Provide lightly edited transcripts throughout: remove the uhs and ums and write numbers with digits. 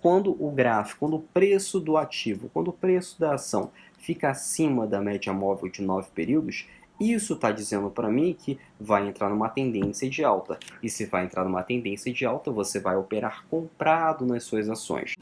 quando o gráfico, quando o preço do ativo, quando o preço da ação fica acima da média móvel de 9 períodos, isso está dizendo para mim que vai entrar numa tendência de alta. E se vai entrar numa tendência de alta, você vai operar comprado nas suas ações.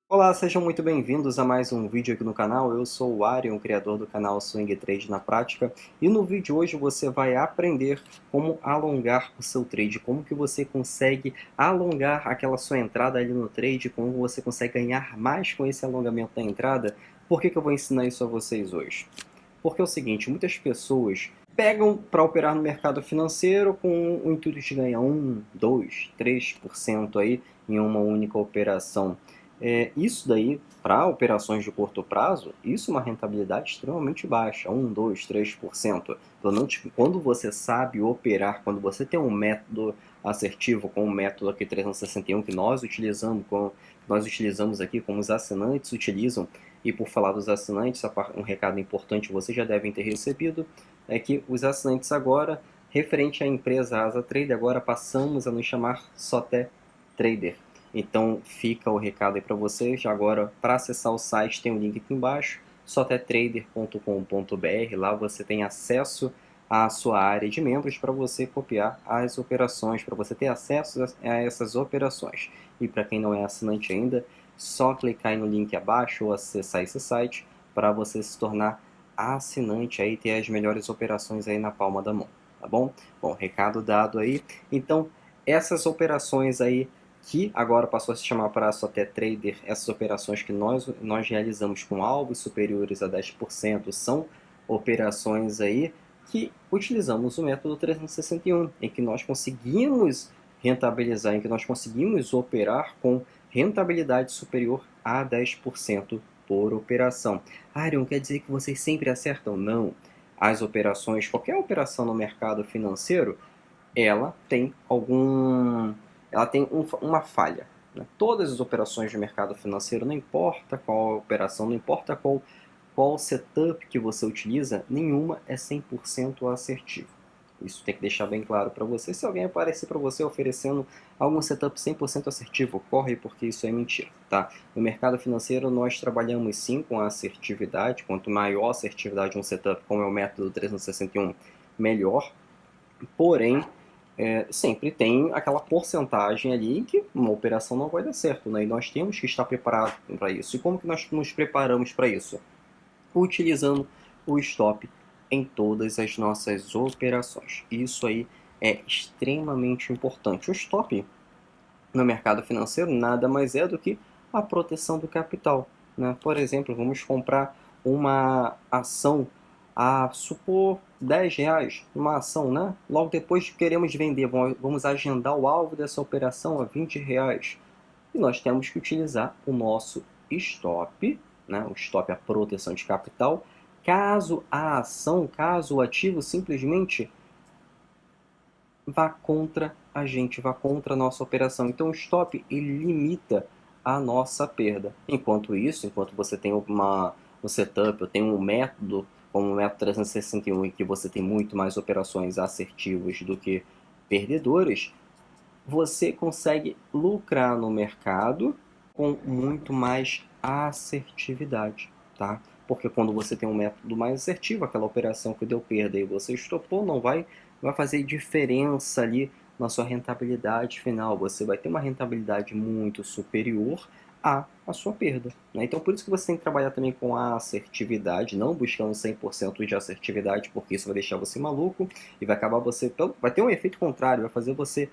Olá, sejam muito bem-vindos a mais um vídeo aqui no canal. Eu sou o Arion, criador do canal Swing Trade na Prática, e no vídeo de hoje você vai aprender como alongar o seu trade, como que você consegue alongar aquela sua entrada ali no trade, como você consegue ganhar mais com esse alongamento da entrada. Por que eu vou ensinar isso a vocês hoje? Porque é o seguinte, muitas pessoas pegam para operar no mercado financeiro com o intuito de ganhar 1, 2, 3% aí em uma única operação. Isso daí, para operações de curto prazo, isso é uma rentabilidade extremamente baixa, 1, 2, 3%. Pelo menos quando você sabe operar, quando você tem um método assertivo, como o método aqui 361 que nós utilizamos aqui, como os assinantes utilizam. E por falar dos assinantes, um recado importante vocês já devem ter recebido, é que os assinantes agora, referente à empresa Asa Trader, agora passamos a nos chamar Soté Trader. Então fica o recado aí para vocês. Agora, para acessar o site, tem um link aqui embaixo, sotetrader.com.br. Lá você tem acesso à sua área de membros para você copiar as operações, para você ter acesso a essas operações. E para quem não é assinante ainda, só clicar aí no link abaixo ou acessar esse site para você se tornar assinante aí e ter as melhores operações aí na palma da mão, tá bom? Bom, recado dado aí. Então, essas operações aí que agora passou a se chamar para Soté Trader, essas operações que nós realizamos com alvos superiores a 10%, são operações aí que utilizamos o método 361, em que nós conseguimos rentabilizar, em que nós conseguimos operar com rentabilidade superior a 10% por operação. Arion, quer dizer que vocês sempre acertam? Não. As operações, qualquer operação no mercado financeiro, ela tem uma falha, né? Todas as operações de mercado financeiro, não importa qual a operação, não importa qual setup que você utiliza, nenhuma é 100% assertiva. Isso tem que deixar bem claro para você. Se alguém aparecer para você oferecendo algum setup 100% assertivo, corre, porque isso é mentira, tá? No mercado financeiro nós trabalhamos sim com a assertividade. Quanto maior a assertividade de um setup, como é o método 361, melhor. Porém, sempre tem aquela porcentagem ali que uma operação não vai dar certo, né? E nós temos que estar preparados para isso. E como que nós nos preparamos para isso? Utilizando o stop em todas as nossas operações. Isso aí é extremamente importante. O stop no mercado financeiro nada mais é do que a proteção do capital, né? Por exemplo, vamos comprar uma ação a supor R$10, uma ação, né? Logo depois queremos vender, vamos agendar o alvo dessa operação a R$20. E nós temos que utilizar o nosso stop, né? O stop é a proteção de capital, caso a ação, caso o ativo simplesmente vá contra a gente, vá contra a nossa operação. Então o stop ele limita a nossa perda. Enquanto isso, enquanto você tem um setup, eu tenho um método, como o método 361, em que você tem muito mais operações assertivas do que perdedoras, você consegue lucrar no mercado com muito mais assertividade, tá? Porque quando você tem um método mais assertivo, aquela operação que deu perda e você estopou, não vai fazer diferença ali na sua rentabilidade final. Você vai ter uma rentabilidade muito superior à sua perda, né? Então, por isso que você tem que trabalhar também com a assertividade, não buscando 100% de assertividade, porque isso vai deixar você maluco e vai acabar vai ter um efeito contrário, vai fazer você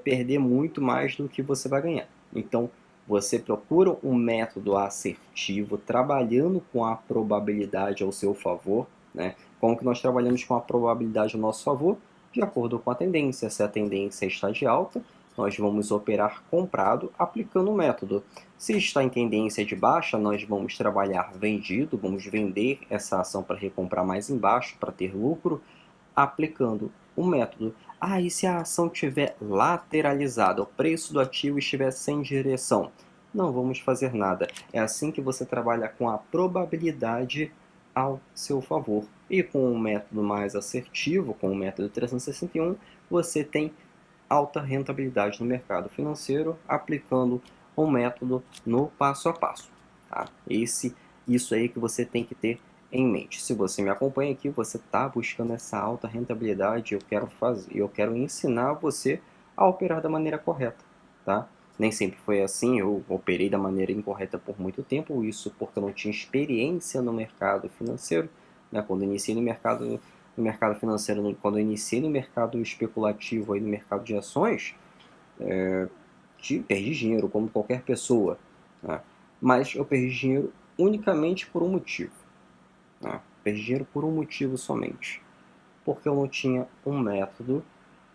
perder muito mais do que você vai ganhar. Então, você procura um método assertivo, trabalhando com a probabilidade ao seu favor, né? Como que nós trabalhamos com a probabilidade ao nosso favor? De acordo com a tendência. Se a tendência está de alta, nós vamos operar comprado aplicando o método. Se está em tendência de baixa, nós vamos trabalhar vendido, vamos vender essa ação para recomprar mais embaixo, para ter lucro, aplicando o método. E se a ação estiver lateralizada, o preço do ativo estiver sem direção? Não vamos fazer nada. É assim que você trabalha com a probabilidade ao seu favor. E com um método mais assertivo, com o método 361, você tem alta rentabilidade no mercado financeiro aplicando um método no passo a passo. Tá? Isso aí que você tem que ter em mente. Se você me acompanha aqui, você está buscando essa alta rentabilidade, eu quero ensinar você a operar da maneira correta, tá? Nem sempre foi assim, eu operei da maneira incorreta por muito tempo, isso porque eu não tinha experiência no mercado financeiro, né? Quando eu iniciei no mercado financeiro, quando eu iniciei no mercado especulativo, aí no mercado de ações, perdi dinheiro como qualquer pessoa, né? Mas eu perdi dinheiro unicamente por um motivo, né? Perdi dinheiro por um motivo somente, porque eu não tinha um método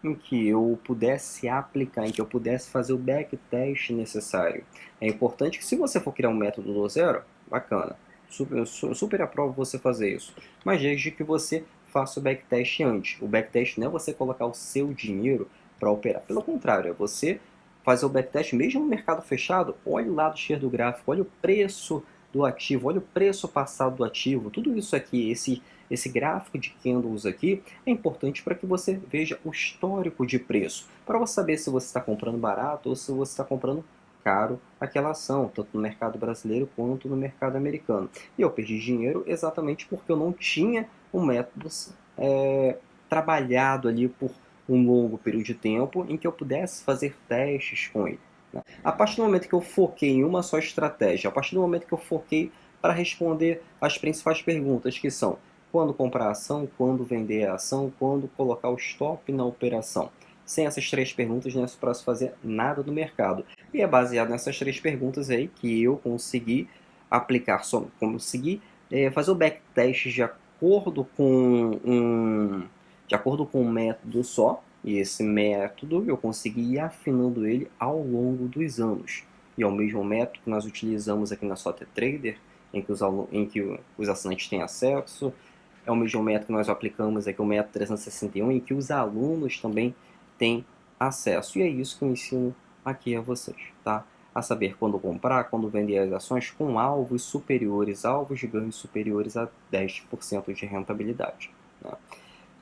em que eu pudesse aplicar, em que eu pudesse fazer o backtest necessário. É importante que se você for criar um método do zero, bacana, super aprovo você fazer isso, mas desde que você faça o backtest antes. O backtest não é você colocar o seu dinheiro para operar, pelo contrário, é você fazer o backtest mesmo no mercado fechado. Olha o lado esquerdo do gráfico, olha o preço do ativo, olha o preço passado do ativo, tudo isso aqui, esse gráfico de candles aqui é importante para que você veja o histórico de preço, para você saber se você está comprando barato ou se você está comprando caro aquela ação, tanto no mercado brasileiro quanto no mercado americano. E eu perdi dinheiro exatamente porque eu não tinha um método trabalhado ali por um longo período de tempo em que eu pudesse fazer testes com ele. A partir do momento que eu foquei em uma só estratégia, a partir do momento que eu foquei para responder as principais perguntas, que são quando comprar a ação, quando vender a ação, quando colocar o stop na operação. Sem essas três perguntas não é para se fazer nada no mercado. E é baseado nessas três perguntas aí que eu consegui aplicar, consegui fazer o backtest de acordo com um método só, e esse método eu consegui ir afinando ele ao longo dos anos. E é o mesmo método que nós utilizamos aqui na Sota Trader, em que os assinantes têm acesso. É o mesmo método que nós aplicamos aqui, o método 361, em que os alunos também têm acesso. E é isso que eu ensino aqui a vocês, tá? A saber quando comprar, quando vender as ações com alvos superiores, alvos de ganhos superiores a 10% de rentabilidade, né?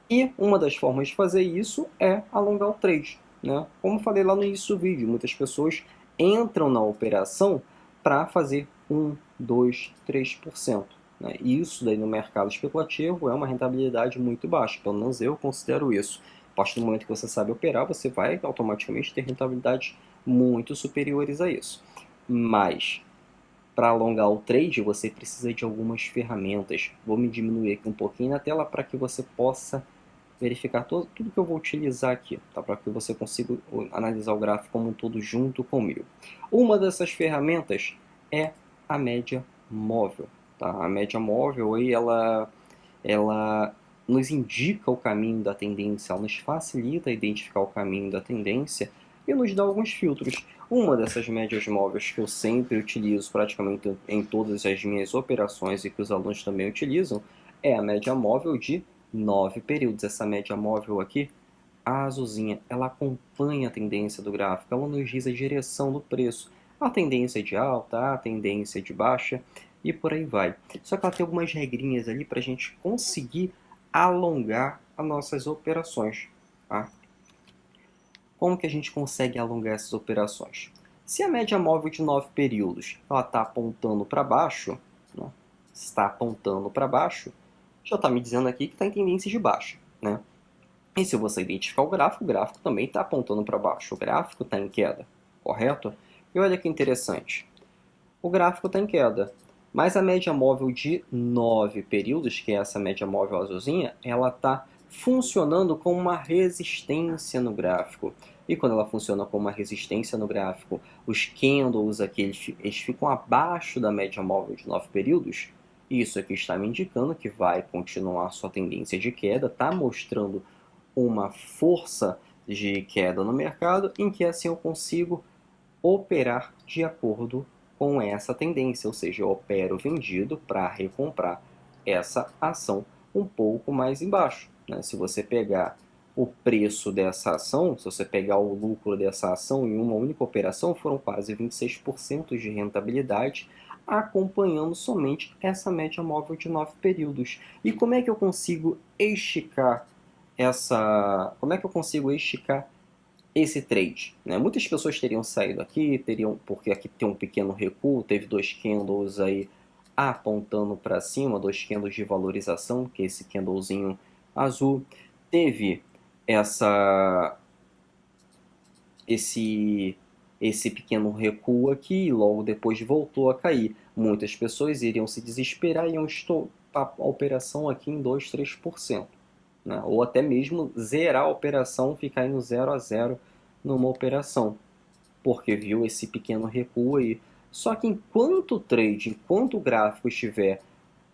E uma das formas de fazer isso é alongar o trade, né? Como falei lá no início do vídeo, muitas pessoas entram na operação para fazer 1, 2, 3%. Né? E isso daí no mercado especulativo é uma rentabilidade muito baixa, pelo menos eu considero isso. A partir do momento que você sabe operar, você vai automaticamente ter rentabilidades muito superiores a isso. Mas para alongar o trade, você precisa de algumas ferramentas. Vou me diminuir aqui um pouquinho na tela para que você possa verificar tudo que eu vou utilizar aqui, tá? Para que você consiga analisar o gráfico como um todo junto comigo. Uma dessas ferramentas é a média móvel, tá? A média móvel aí, ela nos indica o caminho da tendência, ela nos facilita identificar o caminho da tendência e nos dá alguns filtros. Uma dessas médias móveis que eu sempre utilizo praticamente em todas as minhas operações e que os alunos também utilizam é a média móvel de 9 períodos. Essa média móvel aqui, a azulzinha, ela acompanha a tendência do gráfico, ela nos diz a direção do preço, a tendência de alta, a tendência de baixa e por aí vai. Só que ela tem algumas regrinhas ali para a gente conseguir alongar as nossas operações, tá? Como que a gente consegue alongar essas operações? Se a média móvel de 9 períodos ela está apontando para baixo, né? Está apontando para baixo, já está me dizendo aqui que está em tendência de baixa, né? E se você identificar o gráfico também está apontando para baixo. O gráfico está em queda, correto? E olha que interessante. O gráfico está em queda, mas a média móvel de 9 períodos, que é essa média móvel azulzinha, ela está funcionando como uma resistência no gráfico. E quando ela funciona como uma resistência no gráfico, os candles aqui eles ficam abaixo da média móvel de 9 períodos. Isso aqui está me indicando que vai continuar sua tendência de queda, está mostrando uma força de queda no mercado, em que assim eu consigo operar de acordo com essa tendência, ou seja, eu opero vendido para recomprar essa ação um pouco mais embaixo, né? Se você pegar o preço dessa ação, se você pegar o lucro dessa ação em uma única operação, foram quase 26% de rentabilidade, acompanhando somente essa média móvel de 9 períodos. E como é que eu consigo esticar esse trade, né? Muitas pessoas teriam saído aqui, porque aqui tem um pequeno recuo, teve 2 candles aí apontando para cima, 2 candles de valorização, que é esse candlezinho azul, teve esse pequeno recuo aqui e logo depois voltou a cair. Muitas pessoas iriam se desesperar e iam estopar a operação aqui em 2, 3%. Né? Ou até mesmo zerar a operação, ficar indo 0 a 0 numa operação, porque viu esse pequeno recuo aí. Só que enquanto o trade, enquanto o gráfico estiver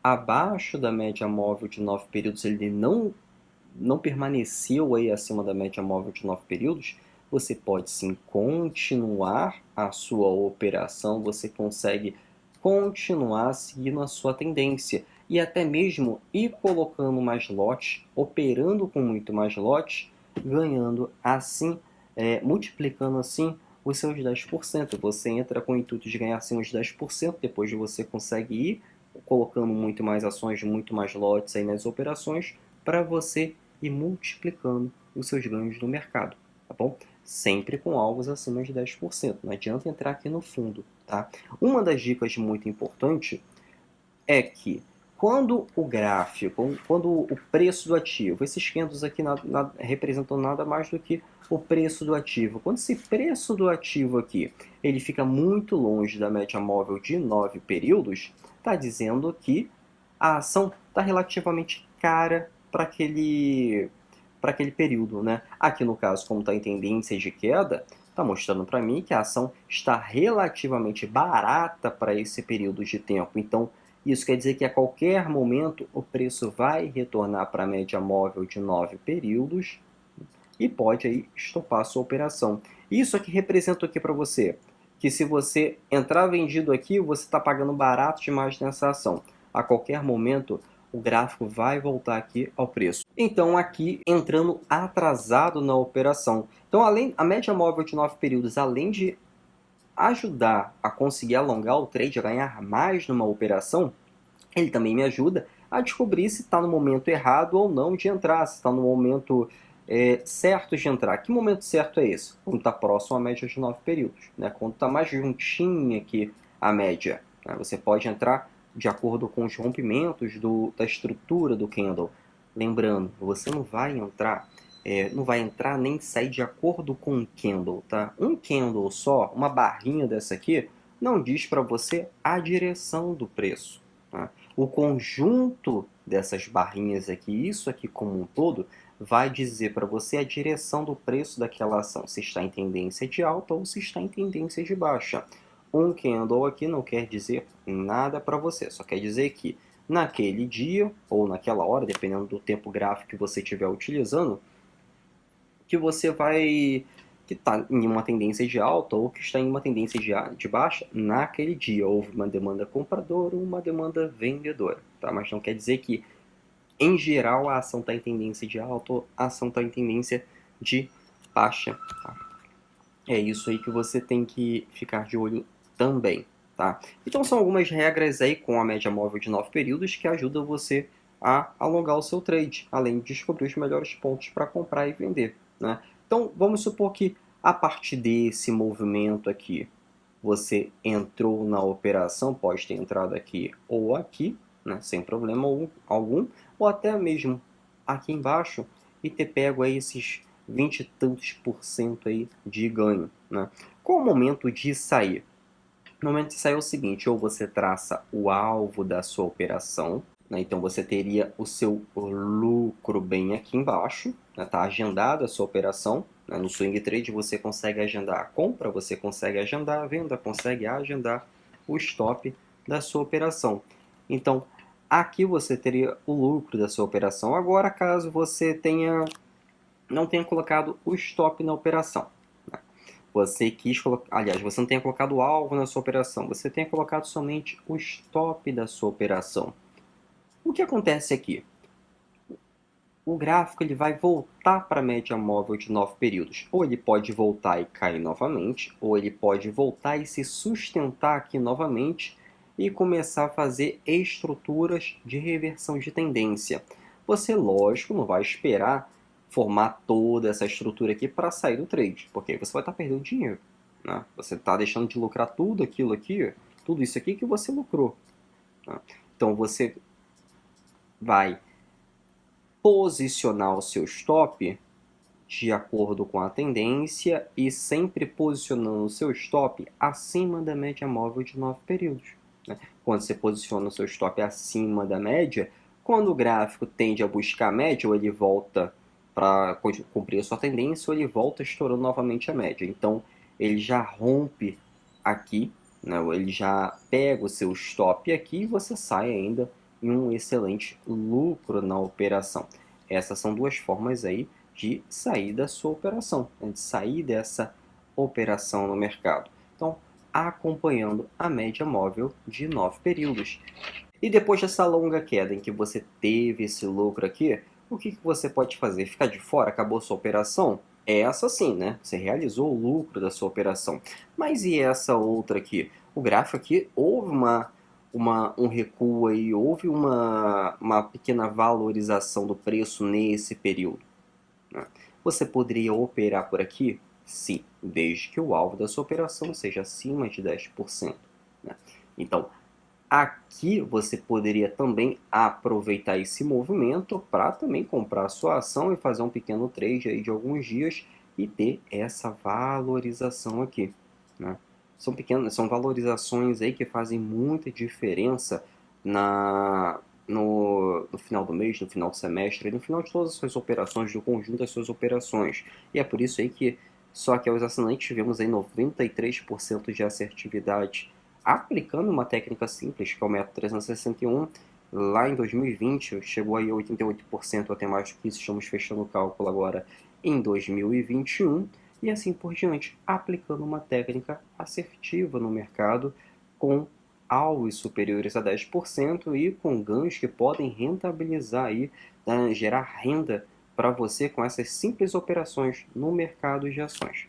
abaixo da média móvel de 9 períodos, ele não permaneceu aí acima da média móvel de 9 períodos, você pode sim continuar a sua operação, você consegue continuar seguindo a sua tendência e até mesmo ir colocando mais lotes, operando com muito mais lotes, ganhando assim, multiplicando assim os seus 10%. Você entra com o intuito de ganhar assim uns 10%, depois você consegue ir colocando muito mais ações, muito mais lotes aí nas operações, para você ir multiplicando os seus ganhos no mercado, tá bom? Sempre com alvos acima de 10%. Não adianta entrar aqui no fundo, tá? Uma das dicas muito importante é que quando o gráfico, quando o preço do ativo, esses candles aqui representam nada mais do que o preço do ativo. Quando esse preço do ativo aqui, ele fica muito longe da média móvel de 9 períodos, está dizendo que a ação está relativamente cara para aquele período, né? Aqui no caso, como está em tendência de queda, está mostrando para mim que a ação está relativamente barata para esse período de tempo. Então, isso quer dizer que a qualquer momento o preço vai retornar para a média móvel de 9 períodos e pode aí estopar a sua operação. Isso aqui representa o que para você? Que se você entrar vendido aqui, você está pagando barato demais nessa ação. A qualquer momento o gráfico vai voltar aqui ao preço. Então aqui entrando atrasado na operação. Então a média móvel de 9 períodos, além de ajudar a conseguir alongar o trade, a ganhar mais numa operação, ele também me ajuda a descobrir se está no momento errado ou não de entrar, se está no momento certo de entrar. Que momento certo é esse? Quando está próximo à média de 9 períodos, né? Quando está mais juntinho aqui à média, né? Você pode entrar de acordo com os rompimentos da estrutura do candle. Lembrando, você não vai entrar nem sair de acordo com um candle, tá? Um candle só, uma barrinha dessa aqui, não diz para você a direção do preço. Tá? O conjunto dessas barrinhas aqui, isso aqui como um todo, vai dizer para você a direção do preço daquela ação, se está em tendência de alta ou se está em tendência de baixa. Um candle aqui não quer dizer nada para você, só quer dizer que naquele dia ou naquela hora, dependendo do tempo gráfico que você estiver utilizando, que você vai que está em uma tendência de alta ou que está em uma tendência de baixa naquele dia. Houve uma demanda compradora ou uma demanda vendedora, tá? Mas não quer dizer que, em geral, a ação está em tendência de alta ou a ação está em tendência de baixa. Tá? É isso aí que você tem que ficar de olho também, tá? Então são algumas regras aí com a média móvel de 9 períodos que ajudam você a alongar o seu trade, além de descobrir os melhores pontos para comprar e vender, né? Então vamos supor que a partir desse movimento aqui, você entrou na operação, pode ter entrado aqui ou aqui, né, sem problema algum, ou até mesmo aqui embaixo e ter pego aí esses 20 e tantos % aí de ganho, né? Qual o momento de sair? O momento de sair é o seguinte, ou você traça o alvo da sua operação, né? Então você teria o seu lucro bem aqui embaixo, né? Tá agendada a sua operação, né? No swing trade você consegue agendar a compra, você consegue agendar a venda, consegue agendar o stop da sua operação. Então aqui você teria o lucro da sua operação. Agora, caso você não tenha colocado o stop na operação, né? Você quis colocar, aliás, você não tenha colocado o alvo na sua operação, você tenha colocado somente o stop da sua operação. O que acontece aqui? O gráfico ele vai voltar para a média móvel de 9 períodos. Ou ele pode voltar e cair novamente, ou ele pode voltar e se sustentar aqui novamente e começar a fazer estruturas de reversão de tendência. Você, lógico, não vai esperar formar toda essa estrutura aqui para sair do trade, porque aí você vai estar perdendo dinheiro, né? Você está deixando de lucrar tudo aquilo aqui, tudo isso aqui que você lucrou, né? Então você vai posicionar o seu stop de acordo com a tendência e sempre posicionando o seu stop acima da média móvel de 9 períodos, né? Quando você posiciona o seu stop acima da média, quando o gráfico tende a buscar a média, ou ele volta para cumprir a sua tendência, ou ele volta estourando novamente a média. Então, ele já rompe aqui, né? Ele já pega o seu stop aqui e você sai ainda em um excelente lucro na operação. Essas são duas formas aí de sair da sua operação, né? De sair dessa operação no mercado. Então, acompanhando a média móvel de 9 períodos. E depois dessa longa queda em que você teve esse lucro aqui, o que você pode fazer? Ficar de fora? Acabou sua operação? É essa sim, né? Você realizou o lucro da sua operação. Mas e essa outra aqui? O gráfico aqui houve um recuo aí, houve uma pequena valorização do preço nesse período, né? Você poderia operar por aqui? Sim, desde que o alvo da sua operação seja acima de 10%, né? Então, aqui você poderia também aproveitar esse movimento para também comprar a sua ação e fazer um pequeno trade aí de alguns dias e ter essa valorização aqui, né? São valorizações aí que fazem muita diferença no final do mês, no final do semestre, no final de todas as suas operações, do conjunto das suas operações. E é por isso aí que só que aos assinantes tivemos aí 93% de assertividade aplicando uma técnica simples, que é o método 361. Lá em 2020 chegou aí a 88%, até mais do que isso, estamos fechando o cálculo agora em 2021, e assim por diante, aplicando uma técnica assertiva no mercado com alvos superiores a 10% e com ganhos que podem rentabilizar aí, né, gerar renda para você com essas simples operações no mercado de ações,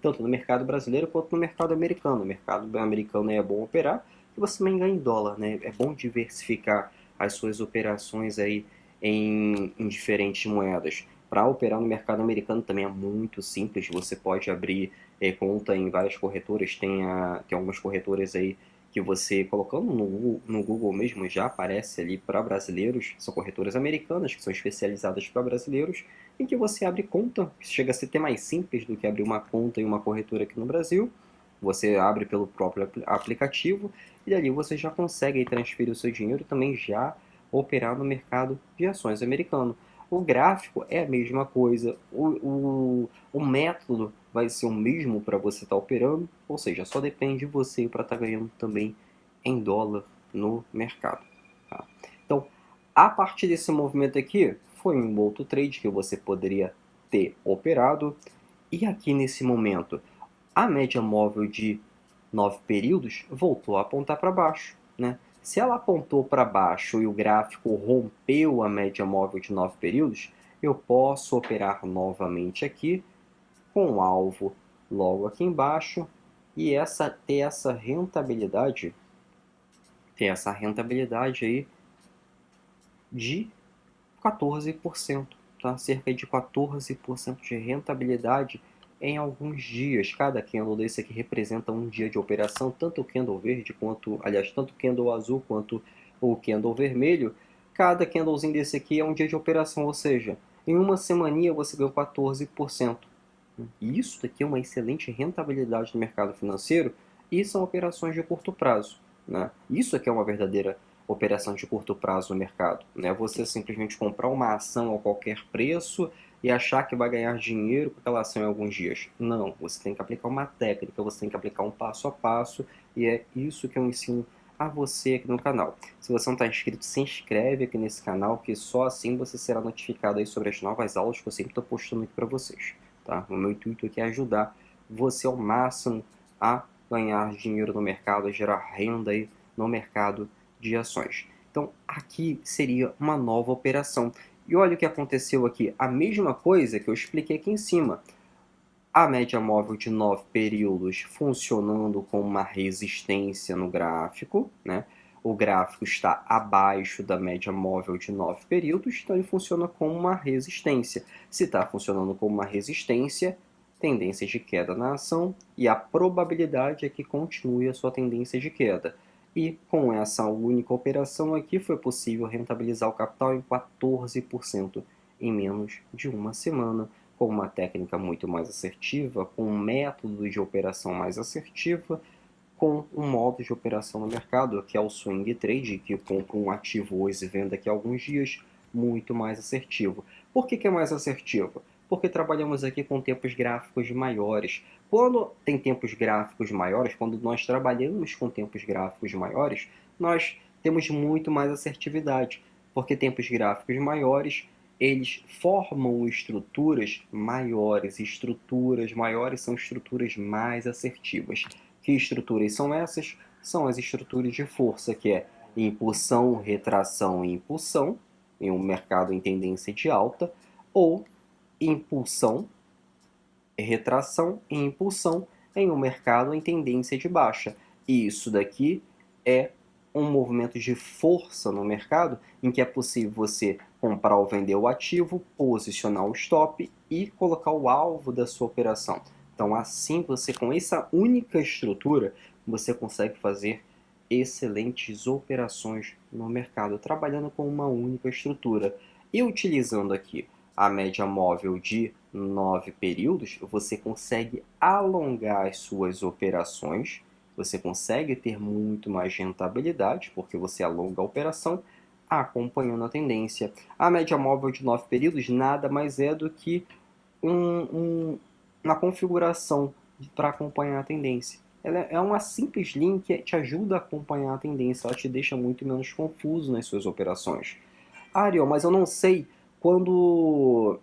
tanto no mercado brasileiro quanto no mercado americano. O mercado americano é bom operar e você também ganha em dólar, né? É bom diversificar as suas operações aí em diferentes moedas. Para operar no mercado americano também é muito simples. Você pode abrir conta em várias corretoras. Tem algumas corretoras aí que você, colocando no Google mesmo, já aparece ali para brasileiros. São corretoras americanas que são especializadas para brasileiros, em que você abre conta. Chega a ser até mais simples do que abrir uma conta em uma corretora aqui no Brasil. Você abre pelo próprio aplicativo e dali você já consegue transferir o seu dinheiro e também já operar no mercado de ações americano. O gráfico é a mesma coisa, o método vai ser o mesmo para você estar operando, ou seja, só depende de você para estar ganhando também em dólar no mercado, tá? Então, a partir desse movimento aqui, foi um outro trade que você poderia ter operado, e aqui nesse momento, a média móvel de 9 períodos voltou a apontar para baixo, né? Se ela apontou para baixo e o gráfico rompeu a média móvel de 9 períodos, eu posso operar novamente aqui com o alvo logo aqui embaixo e ter essa rentabilidade aí de 14%, tá? Cerca de 14% de rentabilidade em alguns dias. Cada candle desse aqui representa um dia de operação, tanto o candle verde tanto o candle azul quanto o candle vermelho. Cada candlezinho desse aqui é um dia de operação, ou seja, em uma semaninha você ganhou 14%. E isso daqui é uma excelente rentabilidade no mercado financeiro e são operações de curto prazo, né? Isso aqui é uma verdadeira operação de curto prazo no mercado, né? Você simplesmente comprar uma ação a qualquer preço e achar que vai ganhar dinheiro com aquela ação em alguns dias. Não, você tem que aplicar uma técnica, você tem que aplicar um passo a passo, e é isso que eu ensino a você aqui no canal. Se você não está inscrito, se inscreve aqui nesse canal, que só assim você será notificado aí sobre as novas aulas que eu sempre estou postando aqui para vocês, tá? O meu intuito aqui é ajudar você ao máximo a ganhar dinheiro no mercado, a gerar renda aí no mercado de ações. Então, aqui seria uma nova operação. E olha o que aconteceu aqui. A mesma coisa que eu expliquei aqui em cima. A média móvel de 9 períodos funcionando como uma resistência no gráfico, né? o gráfico está abaixo da média móvel de 9 períodos, então ele funciona como uma resistência. Se está funcionando como uma resistência, tendência de queda na ação e a probabilidade é que continue a sua tendência de queda. E com essa única operação aqui foi possível rentabilizar o capital em 14% em menos de uma semana, com uma técnica muito mais assertiva, com um método de operação mais assertiva, com um modo de operação no mercado, que é o swing trade, que compra um ativo hoje e vende daqui a alguns dias, muito mais assertivo. Por que é mais assertivo? Porque trabalhamos aqui com tempos gráficos maiores. Quando tem tempos gráficos maiores, quando nós trabalhamos com tempos gráficos maiores, nós temos muito mais assertividade, porque tempos gráficos maiores eles formam estruturas maiores. Estruturas maiores são estruturas mais assertivas. Que estruturas são essas? São as estruturas de força, que é impulsão, retração e impulsão, em um mercado em tendência de alta, ou impulsão, retração e impulsão em um mercado em tendência de baixa. E isso daqui é um movimento de força no mercado em que é possível você comprar ou vender o ativo, posicionar o stop e colocar o alvo da sua operação. Então, assim, você com essa única estrutura, você consegue fazer excelentes operações no mercado, trabalhando com uma única estrutura. E utilizando aqui a média móvel de 9 períodos, você consegue alongar as suas operações, você consegue ter muito mais rentabilidade, porque você alonga a operação acompanhando a tendência. A média móvel de 9 períodos nada mais é do que uma configuração para acompanhar a tendência. Ela é uma simples linha que te ajuda a acompanhar a tendência, ela te deixa muito menos confuso nas suas operações. Ariel, mas eu não sei quando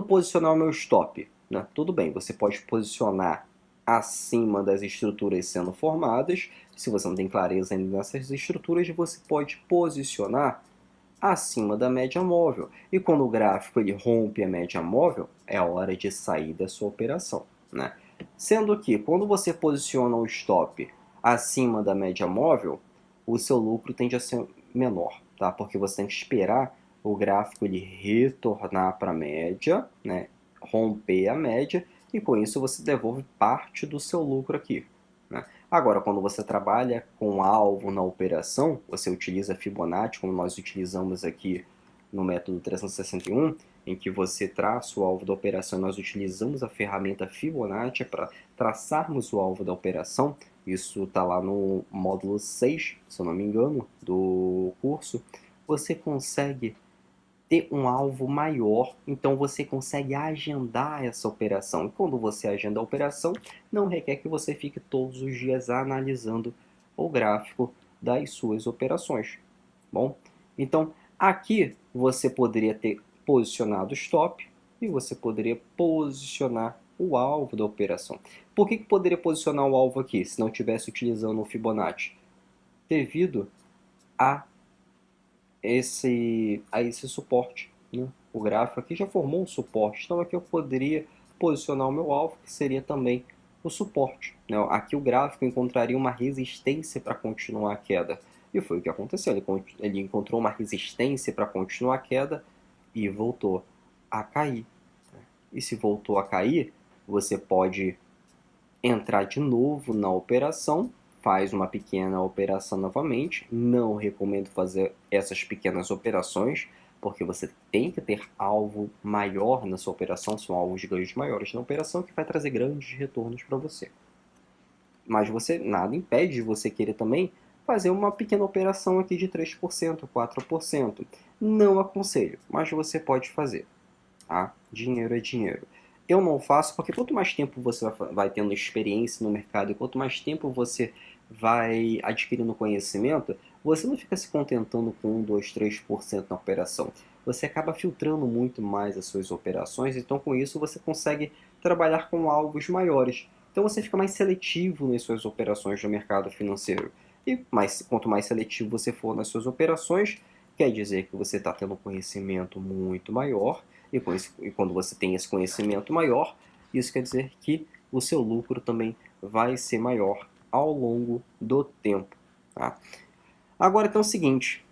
posicionar o meu stop, né? Tudo bem, você pode posicionar acima das estruturas sendo formadas. Se você não tem clareza ainda nessas estruturas, você pode posicionar acima da média móvel. E quando o gráfico ele rompe a média móvel, é a hora de sair da sua operação, né? Sendo que quando você posiciona o stop acima da média móvel, o seu lucro tende a ser menor, tá? Porque você tem que esperar o gráfico ele retornar para a média, né? Romper a média, e com isso você devolve parte do seu lucro aqui, né? Agora, quando você trabalha com alvo na operação, você utiliza Fibonacci, como nós utilizamos aqui no método 361, em que você traça o alvo da operação. Nós utilizamos a ferramenta Fibonacci para traçarmos o alvo da operação. Isso está lá no módulo 6, se eu não me engano, do curso. Você consegue ter um alvo maior, então você consegue agendar essa operação. E quando você agenda a operação, não requer que você fique todos os dias analisando o gráfico das suas operações. Bom, então aqui você poderia ter posicionado o stop e você poderia posicionar o alvo da operação. Por que poderia posicionar o alvo aqui se não estivesse utilizando o Fibonacci? Devido a esse suporte, né? O gráfico aqui já formou um suporte, então aqui eu poderia posicionar o meu alvo, que seria também o suporte, né? Aqui o gráfico encontraria uma resistência para continuar a queda, e foi o que aconteceu, ele encontrou uma resistência para continuar a queda e voltou a cair. E se voltou a cair, você pode entrar de novo na operação, faz uma pequena operação novamente. Não recomendo fazer essas pequenas operações, porque você tem que ter alvo maior na sua operação, são alvos de ganhos maiores na operação que vai trazer grandes retornos para você. Mas você nada impede de você querer também fazer uma pequena operação aqui de 3%, 4%. Não aconselho, mas você pode fazer. Tá? Dinheiro é dinheiro. Eu não faço porque quanto mais tempo você vai tendo experiência no mercado e quanto mais tempo você vai adquirindo conhecimento, você não fica se contentando com 1, 2, 3% na operação. Você acaba filtrando muito mais as suas operações, então com isso você consegue trabalhar com alvos maiores. Então você fica mais seletivo nas suas operações no mercado financeiro. E quanto mais seletivo você for nas suas operações, quer dizer que você está tendo um conhecimento muito maior. E quando você tem esse conhecimento maior, isso quer dizer que o seu lucro também vai ser maior ao longo do tempo. Tá? Agora tem o seguinte,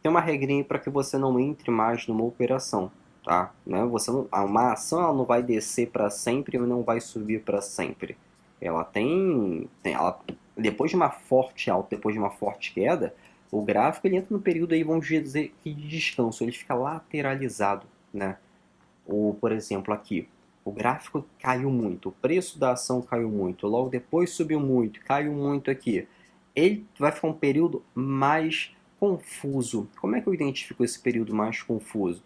tem uma regrinha para que você não entre mais numa operação, tá? Né? Você não, uma ação ela não vai descer para sempre e não vai subir para sempre. Ela ela, depois de uma forte alta, depois de uma forte queda, o gráfico ele entra no período aí, vamos dizer, de descanso, ele fica lateralizado, né? Ou, por exemplo, aqui, o gráfico caiu muito, o preço da ação caiu muito, logo depois subiu muito, caiu muito aqui. Ele vai ficar um período mais confuso. Como é que eu identifico esse período mais confuso?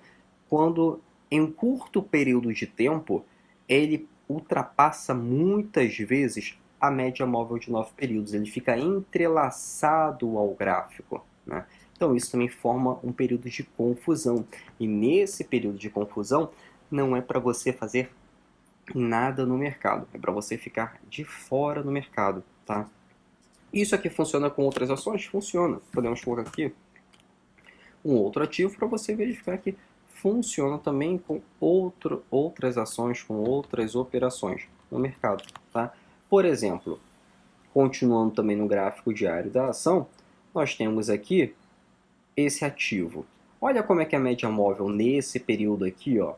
Quando, em um curto período de tempo, ele ultrapassa muitas vezes a média móvel de 9 períodos. Ele fica entrelaçado ao gráfico, né? Então, isso também forma um período de confusão. E nesse período de confusão, não é para você fazer nada no mercado, é para você ficar de fora no mercado, tá? Isso aqui funciona com outras ações? Funciona. Podemos colocar aqui um outro ativo para você verificar que funciona também com outras ações, com outras operações no mercado, tá? Por exemplo, continuando também no gráfico diário da ação, nós temos aqui esse ativo. Olha como é que a média móvel nesse período aqui, ó,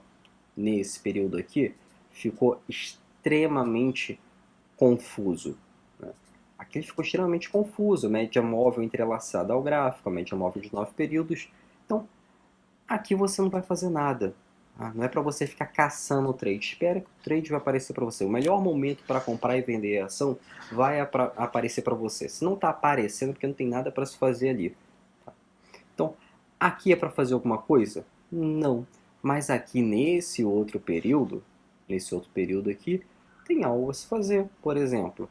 nesse período aqui, ficou extremamente confuso, né? Aqui ele ficou extremamente confuso, média móvel entrelaçada ao gráfico, a média móvel de 9 períodos. Então, aqui você não vai fazer nada. Tá? Não é para você ficar caçando o trade. Espera que o trade vai aparecer para você. O melhor momento para comprar e vender a ação vai aparecer para você. Se não está aparecendo, porque não tem nada para se fazer ali. Tá? Então, aqui é para fazer alguma coisa? Não. Mas aqui nesse outro período aqui, tem algo a se fazer. Por exemplo,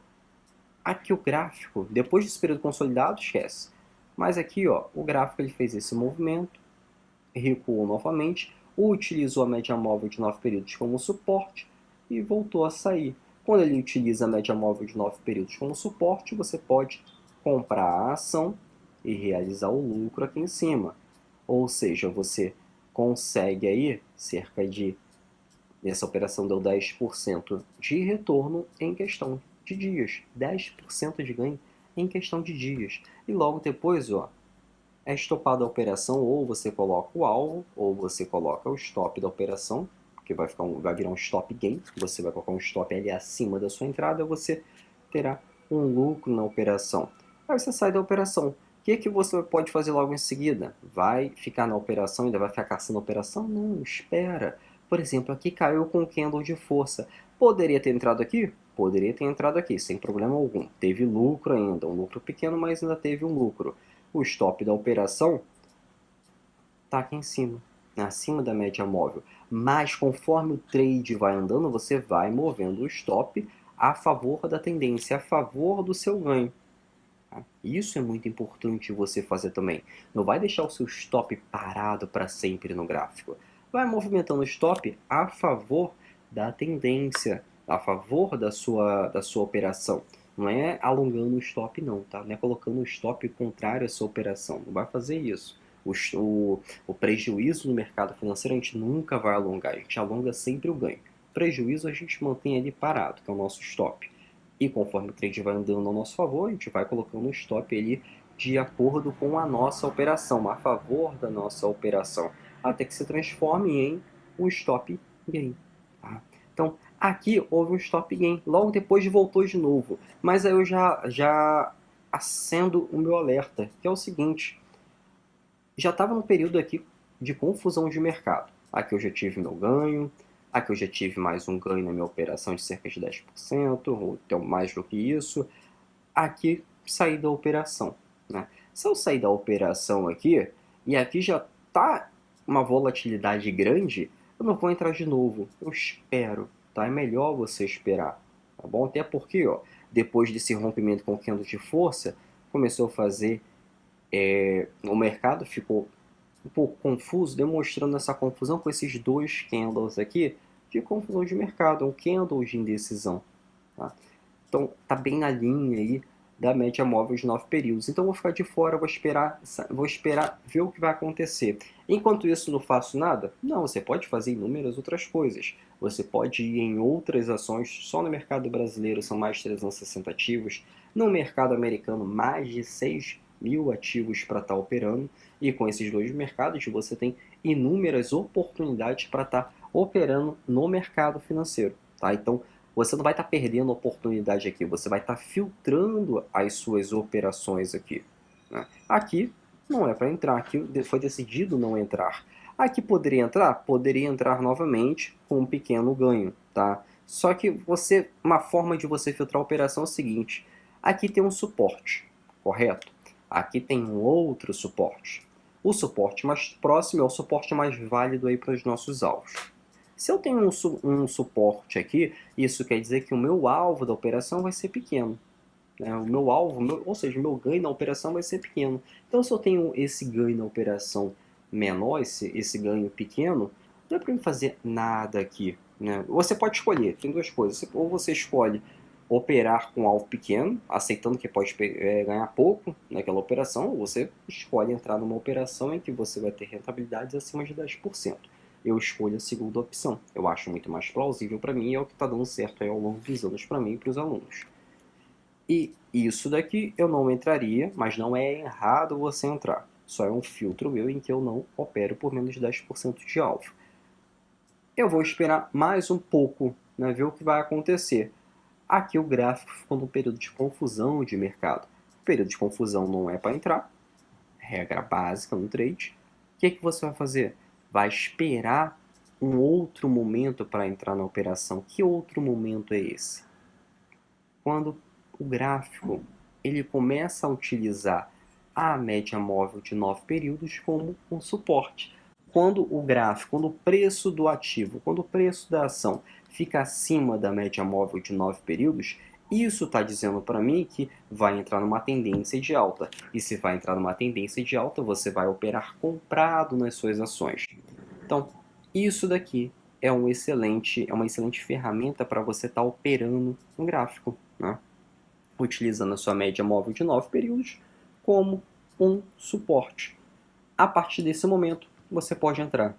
aqui o gráfico, depois desse período consolidado, esquece. Mas aqui, ó, o gráfico ele fez esse movimento, recuou novamente, utilizou a média móvel de 9 períodos como suporte e voltou a sair. Quando ele utiliza a média móvel de 9 períodos como suporte, você pode comprar a ação e realizar o lucro aqui em cima. Ou seja, você consegue aí cerca de, essa operação deu 10% de retorno em questão de dias. 10% de ganho em questão de dias. E logo depois, ó, é estopada a operação, ou você coloca o alvo, ou você coloca o stop da operação, que vai virar um stop gain. Você vai colocar um stop ali acima da sua entrada, você terá um lucro na operação. Aí você sai da operação. O que você pode fazer logo em seguida? Vai ficar na operação, ainda vai ficar caçando a operação? Não, espera. Por exemplo, aqui caiu com o candle de força. Poderia ter entrado aqui? Poderia ter entrado aqui, sem problema algum. Teve lucro ainda, um lucro pequeno, mas ainda teve um lucro. O stop da operação está aqui em cima, acima da média móvel. Mas conforme o trade vai andando, você vai movendo o stop a favor da tendência, a favor do seu ganho. Isso é muito importante você fazer também. Não vai deixar o seu stop parado para sempre no gráfico. Vai movimentando o stop a favor da tendência, a favor da sua operação. Não é alongando o stop não, tá? Não é colocando o stop contrário à sua operação. Não vai fazer isso. O prejuízo no mercado financeiro a gente nunca vai alongar. A gente alonga sempre o ganho. O prejuízo a gente mantém ali parado, que é o nosso stop. E conforme o trade vai andando ao nosso favor, a gente vai colocando um stop ali de acordo com a nossa operação, a favor da nossa operação, até que se transforme em um stop gain. Tá? Então, aqui houve um stop gain, logo depois voltou de novo. Mas aí eu já acendo o meu alerta, que é o seguinte, já estava no período aqui de confusão de mercado. Aqui eu já tive meu ganho, aqui eu já tive mais um ganho na minha operação de cerca de 10%, ou até mais do que isso. Aqui saí da operação, né? Se eu sair da operação aqui, e aqui já está uma volatilidade grande, eu não vou entrar de novo. Eu espero, tá? É melhor você esperar, tá bom? Até porque, ó, depois desse rompimento com o candle de força, começou a fazer o mercado ficou um pouco confuso, demonstrando essa confusão com esses dois candles aqui de confusão de mercado, um candle de indecisão. Tá? Então, está bem na linha aí da média móvel de 9 períodos. Então, eu vou ficar de fora, vou esperar ver o que vai acontecer. Enquanto isso, não faço nada? Não, você pode fazer inúmeras outras coisas. Você pode ir em outras ações, só no mercado brasileiro são mais de 360 ativos, no mercado americano mais de 6 1000 ativos para estar operando, e com esses dois mercados você tem inúmeras oportunidades para estar operando no mercado financeiro, tá? Então, você não vai estar perdendo oportunidade aqui, você vai estar filtrando as suas operações aqui, né? Aqui não é para entrar, aqui foi decidido não entrar. Aqui poderia entrar? Poderia entrar novamente com um pequeno ganho, tá? Só que uma forma de você filtrar a operação é o seguinte: aqui tem um suporte, correto? Aqui tem um outro suporte. O suporte mais próximo é o suporte mais válido aí para os nossos alvos. Se eu tenho um suporte aqui, isso quer dizer que o meu alvo da operação vai ser pequeno, né? O meu alvo, ou seja, o meu ganho na operação vai ser pequeno. Então, se eu tenho esse ganho na operação menor, esse ganho pequeno, não é para eu fazer nada aqui, né? Você pode escolher, tem duas coisas. Ou você escolhe operar com alvo pequeno, aceitando que pode ganhar pouco naquela operação, ou você escolhe entrar numa operação em que você vai ter rentabilidades acima de 10%. Eu escolho a segunda opção. Eu acho muito mais plausível para mim e é o que está dando certo aí ao longo dos anos para mim e para os alunos. E isso daqui eu não entraria, mas não é errado você entrar. Só é um filtro meu em que eu não opero por menos de 10% de alvo. Eu vou esperar mais um pouco, né, ver o que vai acontecer. Aqui o gráfico ficou num período de confusão de mercado. O período de confusão não é para entrar, regra básica no trade. O que você vai fazer? Vai esperar um outro momento para entrar na operação. Que outro momento é esse? Quando o gráfico ele começa a utilizar a média móvel de 9 períodos como um suporte. Quando o gráfico, quando o preço do ativo, quando o preço da ação fica acima da média móvel de 9 períodos, isso está dizendo para mim que vai entrar numa tendência de alta. E se vai entrar numa tendência de alta, você vai operar comprado nas suas ações. Então, isso daqui é uma excelente ferramenta para você estar operando um gráfico, né? Utilizando a sua média móvel de 9 períodos como um suporte. A partir desse momento, você pode entrar.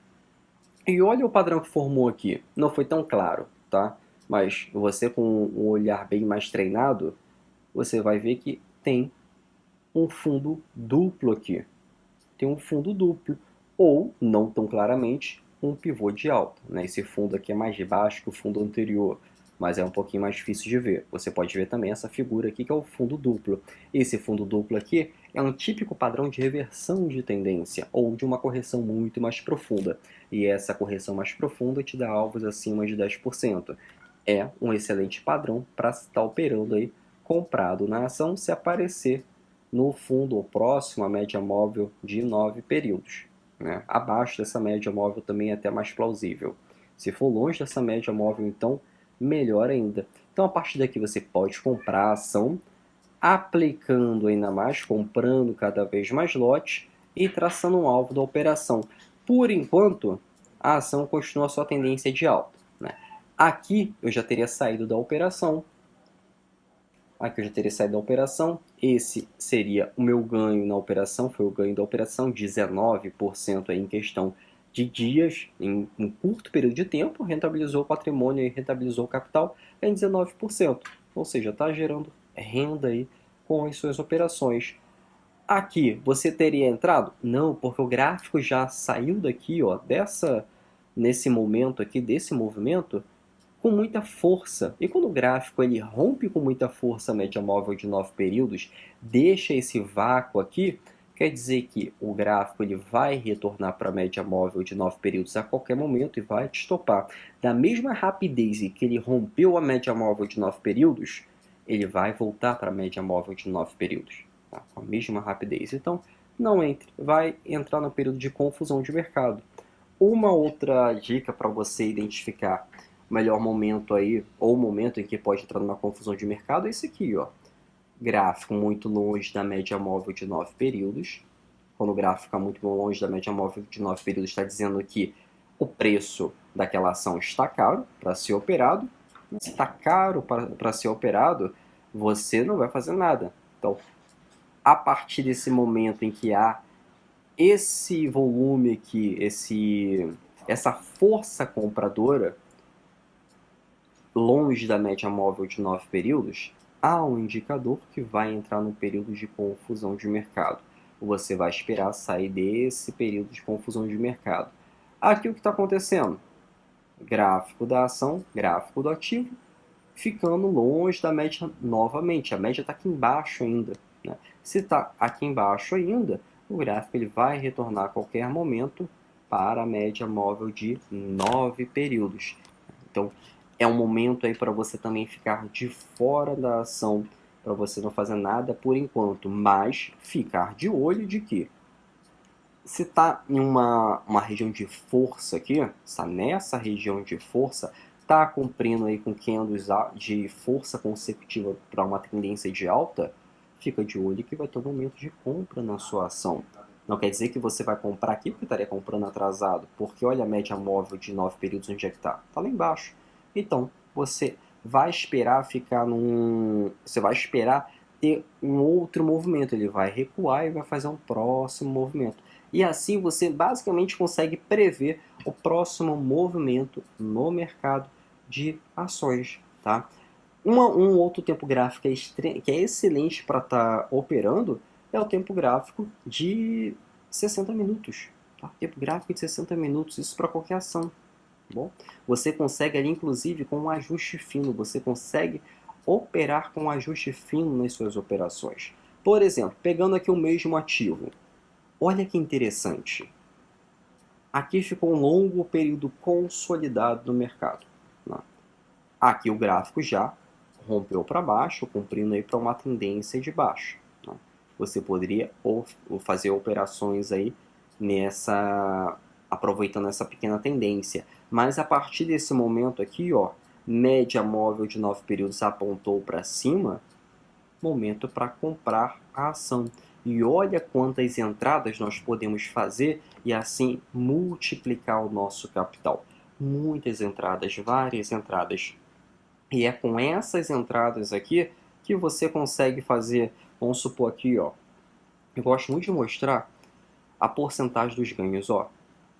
E olha o padrão que formou aqui. Não foi tão claro, tá? Mas você com um olhar bem mais treinado, você vai ver que tem um fundo duplo aqui. Tem um fundo duplo. Ou, não tão claramente, um pivô de alta, né? Esse fundo aqui é mais baixo que o fundo anterior, mas é um pouquinho mais difícil de ver. Você pode ver também essa figura aqui, que é o fundo duplo. Esse fundo duplo aqui é um típico padrão de reversão de tendência, ou de uma correção muito mais profunda. E essa correção mais profunda te dá alvos acima de 10%. É um excelente padrão para estar operando aí, comprado na ação, se aparecer no fundo ou próximo à média móvel de 9 períodos. Né? Abaixo dessa média móvel também é até mais plausível. Se for longe dessa média móvel, então, melhor ainda. Então, a partir daqui você pode comprar a ação, aplicando ainda mais, comprando cada vez mais lotes e traçando um alvo da operação. Por enquanto, a ação continua a sua tendência de alta, né? Aqui eu já teria saído da operação. Esse seria o meu ganho na operação, foi o ganho da operação, 19% aí em questão de dias, em um curto período de tempo, rentabilizou o patrimônio e rentabilizou o capital em 19%. Ou seja, está gerando renda aí com as suas operações. Aqui, você teria entrado? Não, porque o gráfico já saiu daqui, ó, nesse momento aqui, desse movimento, com muita força. E quando o gráfico ele rompe com muita força a média móvel de 9 períodos, deixa esse vácuo aqui, quer dizer que o gráfico ele vai retornar para a média móvel de 9 períodos a qualquer momento e vai te estopar. Da mesma rapidez que ele rompeu a média móvel de 9 períodos, ele vai voltar para a média móvel de 9 períodos. Tá? Com a mesma rapidez. Então, não entre. Vai entrar no período de confusão de mercado. Uma outra dica para você identificar o melhor momento aí, ou o momento em que pode entrar numa confusão de mercado, é esse aqui, ó. Gráfico muito longe da média móvel de 9 períodos. Quando o gráfico fica muito longe da média móvel de 9 períodos, está dizendo que o preço daquela ação está caro para ser operado. Se está caro para ser operado, você não vai fazer nada. Então, a partir desse momento em que há esse volume aqui, essa força compradora longe da média móvel de 9 períodos, há um indicador que vai entrar no período de confusão de mercado. Você vai esperar sair desse período de confusão de mercado. Aqui o que está acontecendo? Gráfico da ação, gráfico do ativo, ficando longe da média novamente. A média está aqui embaixo ainda, né? Se está aqui embaixo ainda, o gráfico ele vai retornar a qualquer momento para a média móvel de 9 períodos. Então, é um momento aí para você também ficar de fora da ação, para você não fazer nada por enquanto, mas ficar de olho de que se está em uma região de força aqui, está nessa região de força, está cumprindo aí com candles de força consecutiva para uma tendência de alta, fica de olho que vai ter um momento de compra na sua ação. Não quer dizer que você vai comprar aqui porque estaria comprando atrasado, porque olha a média móvel de 9 períodos onde é que está. Está lá embaixo. Então, você vai esperar ficar Você vai esperar ter um outro movimento. Ele vai recuar e vai fazer um próximo movimento. E assim você basicamente consegue prever o próximo movimento no mercado de ações, tá? Um outro tempo gráfico que é excelente para estar operando é o tempo gráfico de 60 minutos. Tá? Tempo gráfico de 60 minutos, isso para qualquer ação. Tá bom? Você consegue ali, inclusive, com um ajuste fino, você consegue operar com um ajuste fino nas suas operações. Por exemplo, pegando aqui o mesmo ativo. Olha que interessante. Aqui ficou um longo período consolidado no mercado. Né? Aqui o gráfico já rompeu para baixo, cumprindo aí para uma tendência de baixo. Né? Você poderia fazer operações aí aproveitando essa pequena tendência. Mas a partir desse momento aqui, ó, média móvel de 9 períodos apontou para cima, momento para comprar a ação. E olha quantas entradas nós podemos fazer e assim multiplicar o nosso capital. Muitas entradas, várias entradas. E é com essas entradas aqui que você consegue fazer, vamos supor aqui, ó. Eu gosto muito de mostrar a porcentagem dos ganhos, ó.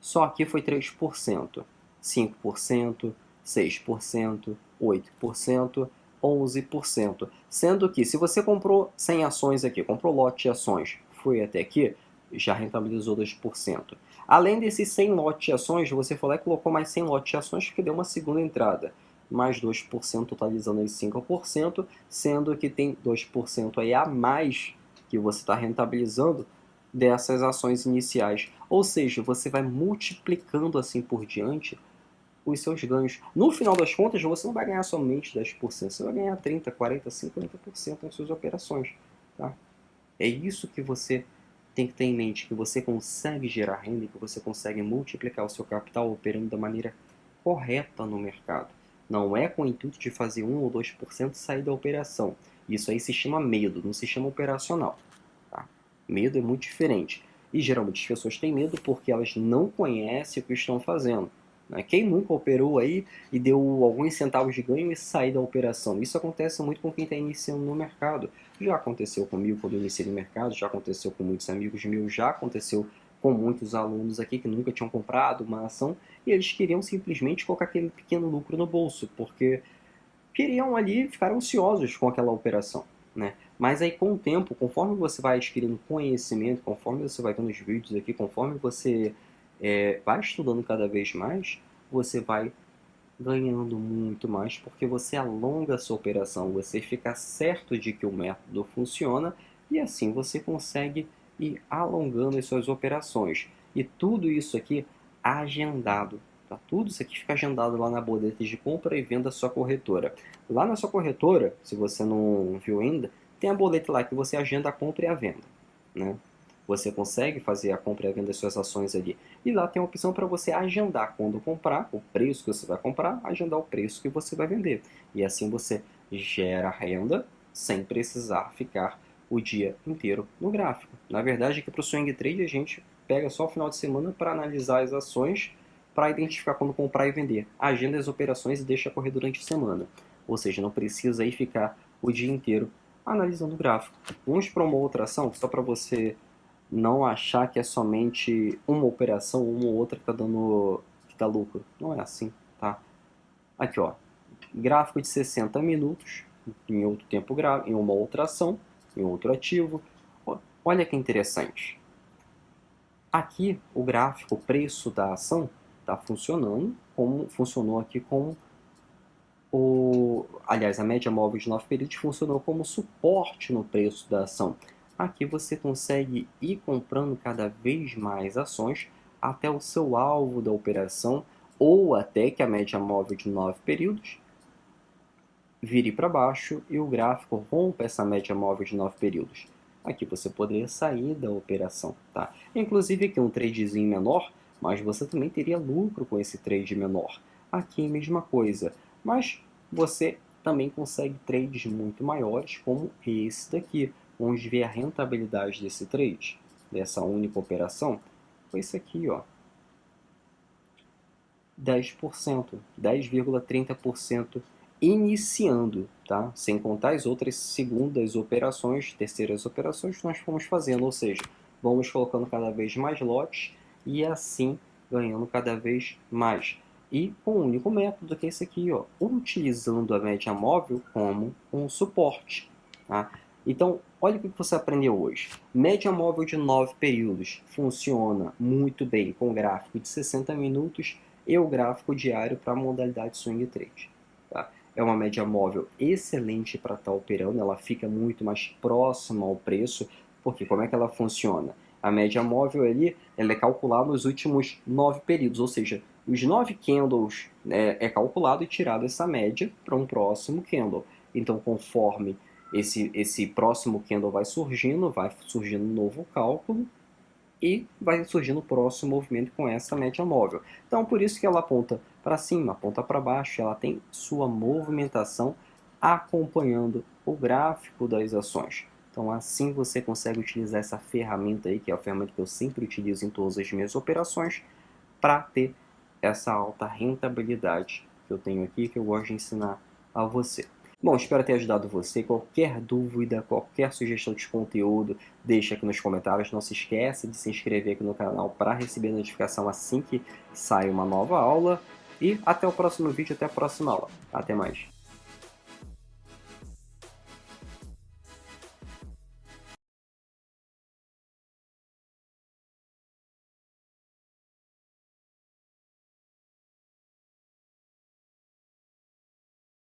Só aqui foi 3%, 5%, 6%, 8%, 11%. Sendo que se você comprou 100 ações aqui, comprou lote de ações, foi até aqui, já rentabilizou 2%. Além desses 100 lotes de ações, você foi lá e colocou mais 100 lotes de ações que deu uma segunda entrada. Mais 2%, totalizando aí 5%, sendo que tem 2% aí a mais que você está rentabilizando dessas ações iniciais. Ou seja, você vai multiplicando assim por diante os seus ganhos. No final das contas, você não vai ganhar somente 10%, você vai ganhar 30%, 40%, 50% nas suas operações. Tá? É isso que você tem que ter em mente, que você consegue gerar renda, que você consegue multiplicar o seu capital operando da maneira correta no mercado. Não é com o intuito de fazer 1 ou 2% sair da operação. Isso aí se chama medo, não se chama operacional. Tá? Medo é muito diferente. E geralmente as pessoas têm medo porque elas não conhecem o que estão fazendo. Né? Quem nunca operou aí e deu alguns centavos de ganho e saiu da operação? Isso acontece muito com quem está iniciando no mercado. Já aconteceu comigo quando eu iniciei no mercado, já aconteceu com muitos amigos meus, já aconteceu com muitos alunos aqui que nunca tinham comprado uma ação e eles queriam simplesmente colocar aquele pequeno lucro no bolso, porque queriam ali ficar ansiosos com aquela operação, né? Mas aí com o tempo, conforme você vai adquirindo conhecimento, conforme você vai vendo os vídeos aqui, conforme você vai estudando cada vez mais, você vai ganhando muito mais, porque você alonga a sua operação, você fica certo de que o método funciona e assim você consegue ir alongando as suas operações. E tudo isso aqui agendado. Tá? Tudo isso aqui fica agendado lá na boleta de compra e venda da sua corretora. Lá na sua corretora, se você não viu ainda, tem a boleta lá que você agenda a compra e a venda. Né? Você consegue fazer a compra e a venda das suas ações ali. E lá tem a opção para você agendar quando comprar, o preço que você vai comprar, agendar o preço que você vai vender. E assim você gera renda sem precisar ficar o dia inteiro no gráfico. Na verdade, aqui para o Swing Trade a gente pega só o final de semana para analisar as ações, para identificar quando comprar e vender. Agenda as operações e deixa correr durante a semana. Ou seja, não precisa aí ficar o dia inteiro analisando o gráfico. Vamos para uma outra ação, só para você não achar que é somente uma operação, uma ou outra que dá lucro. Não é assim, tá? Aqui, ó, gráfico de 60 minutos, em outro tempo gráfico, em uma outra ação, em outro ativo. Olha que interessante. Aqui o gráfico, o preço da ação, está funcionando como funcionou aqui com aliás, a média móvel de 9 períodos funcionou como suporte no preço da ação. Aqui você consegue ir comprando cada vez mais ações até o seu alvo da operação, ou até que a média móvel de 9 períodos vire para baixo e o gráfico rompa essa média móvel de 9 períodos. Aqui você poderia sair da operação, tá? Inclusive aqui um tradezinho menor, mas você também teria lucro com esse trade menor. Aqui a mesma coisa, mas você também consegue trades muito maiores, como esse daqui. Vamos ver a rentabilidade desse trade, dessa única operação. Foi esse aqui, ó. 10%, 10,30% iniciando, tá? Sem contar as outras segundas operações, terceiras operações que nós fomos fazendo, ou seja, vamos colocando cada vez mais lotes e assim ganhando cada vez mais. E com um único método, que é esse aqui, ó, utilizando a média móvel como um suporte, tá? Então, olha o que você aprendeu hoje. Média móvel de 9 períodos funciona muito bem com gráfico de 60 minutos e o gráfico diário para a modalidade swing trade. Tá? É uma média móvel excelente para estar operando, ela fica muito mais próxima ao preço, porque como é que ela funciona? A média móvel ali, ela é calculada nos últimos 9 períodos, ou seja, os 9 candles é calculado e tirado essa média para um próximo candle. Então, conforme esse próximo candle vai surgindo um novo cálculo, e vai surgindo o próximo movimento com essa média móvel. Então, por isso que ela aponta para cima, aponta para baixo, ela tem sua movimentação acompanhando o gráfico das ações. Então, assim você consegue utilizar essa ferramenta aí, que é a ferramenta que eu sempre utilizo em todas as minhas operações, para ter essa alta rentabilidade que eu tenho aqui, que eu gosto de ensinar a você. Bom, espero ter ajudado você. Qualquer dúvida, qualquer sugestão de conteúdo, deixa aqui nos comentários. Não se esqueça de se inscrever aqui no canal para receber notificação assim que sai uma nova aula. E até o próximo vídeo, até a próxima aula. Até mais.